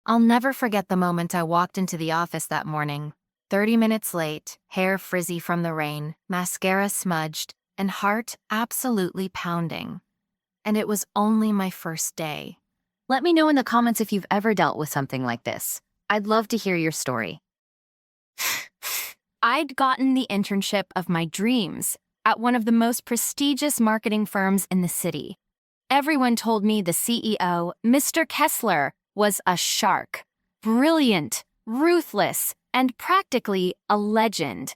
I'll never forget the moment I walked into the office that morning. 30 minutes late, hair frizzy from the rain, mascara smudged, and heart absolutely pounding. And it was only my first day. Let me know in the comments if you've ever dealt with something like this. I'd love to hear your story. I'd gotten the internship of my dreams at one of the most prestigious marketing firms in the city. Everyone told me the CEO, Mr. Kessler, was a shark. Brilliant, ruthless, and practically a legend.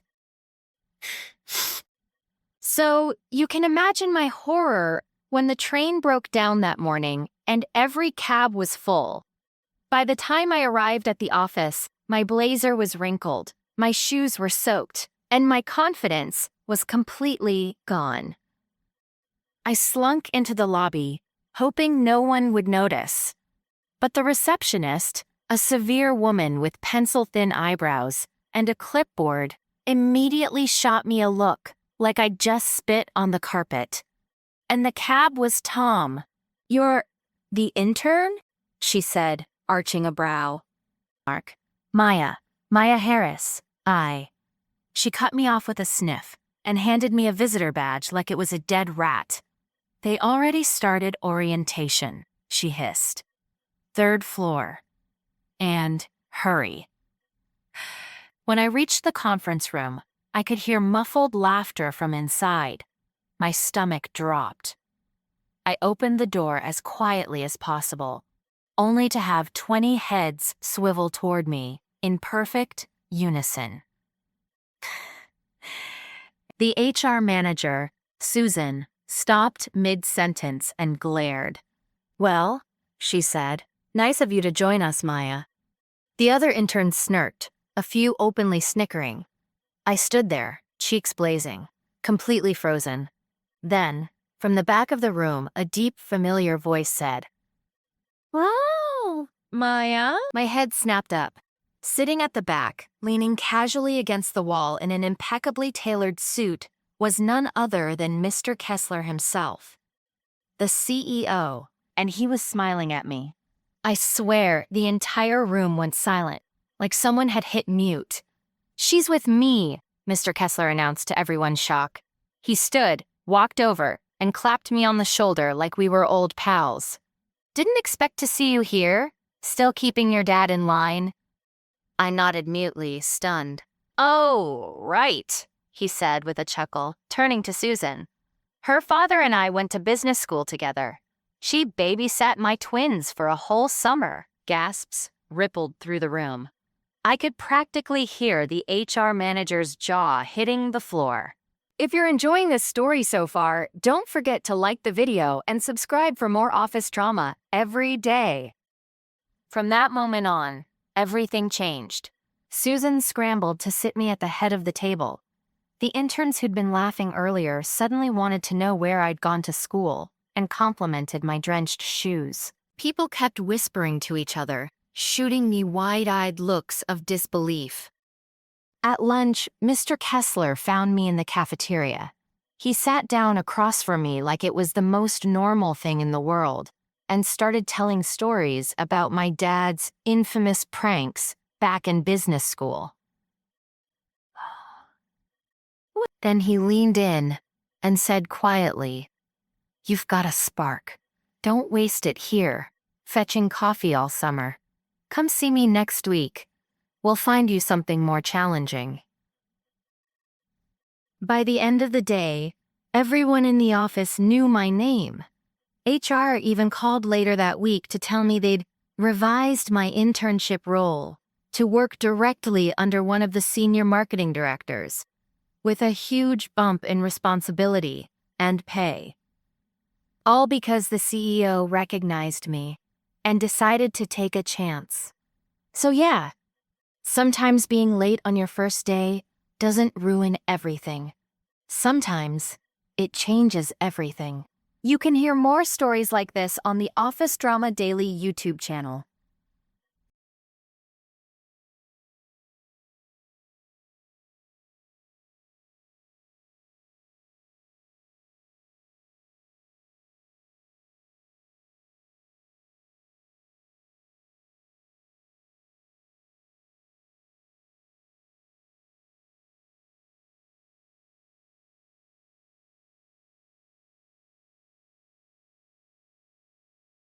So you can imagine my horror when the train broke down that morning and every cab was full. By the time I arrived at the office, my blazer was wrinkled, my shoes were soaked, and my confidence was completely gone. I slunk into the lobby, hoping no one would notice. But the receptionist, a severe woman with pencil-thin eyebrows and a clipboard, immediately shot me a look like I'd just spit on the carpet. And the cab was Tom. "You're the intern?" she said, arching a brow. Maya Harris, I. She cut me off with a sniff and handed me a visitor badge like it was a dead rat. "They already started orientation," she hissed. "Third floor. And hurry." When I reached the conference room, I could hear muffled laughter from inside. My stomach dropped. I opened the door as quietly as possible, only to have 20 heads swivel toward me in perfect unison. The HR manager, Susan, stopped mid-sentence and glared. "Well," she said, "nice of you to join us, Maya." The other interns smirked, a few openly snickering. I stood there, cheeks blazing, completely frozen. Then, from the back of the room, a deep, familiar voice said, "Wow, Maya?" My head snapped up. Sitting at the back, leaning casually against the wall in an impeccably tailored suit, was none other than Mr. Kessler himself, the CEO, and he was smiling at me. I swear the entire room went silent, like someone had hit mute. "She's with me," Mr. Kessler announced to everyone's shock. He stood, walked over, and clapped me on the shoulder like we were old pals. "Didn't expect to see you here. Still keeping your dad in line?" I nodded mutely, stunned. "Oh, right," he said with a chuckle, turning to Susan. "Her father and I went to business school together. She babysat my twins for a whole summer." Gasps rippled through the room. I could practically hear the HR manager's jaw hitting the floor. If you're enjoying this story so far, don't forget to like the video and subscribe for more office drama every day. From that moment on, everything changed. Susan scrambled to sit me at the head of the table. The interns who'd been laughing earlier suddenly wanted to know where I'd gone to school and complimented my drenched shoes. People kept whispering to each other, shooting me wide-eyed looks of disbelief. At lunch, Mr. Kessler found me in the cafeteria. He sat down across from me like it was the most normal thing in the world and started telling stories about my dad's infamous pranks back in business school. Then he leaned in and said quietly, "You've got a spark. Don't waste it here, fetching coffee all summer. Come see me next week. We'll find you something more challenging." By the end of the day, everyone in the office knew my name. HR even called later that week to tell me they'd revised my internship role to work directly under one of the senior marketing directors, with a huge bump in responsibility and pay. All because the CEO recognized me and decided to take a chance. So yeah, sometimes being late on your first day doesn't ruin everything. Sometimes it changes everything. You can hear more stories like this on the Office Drama Daily YouTube channel.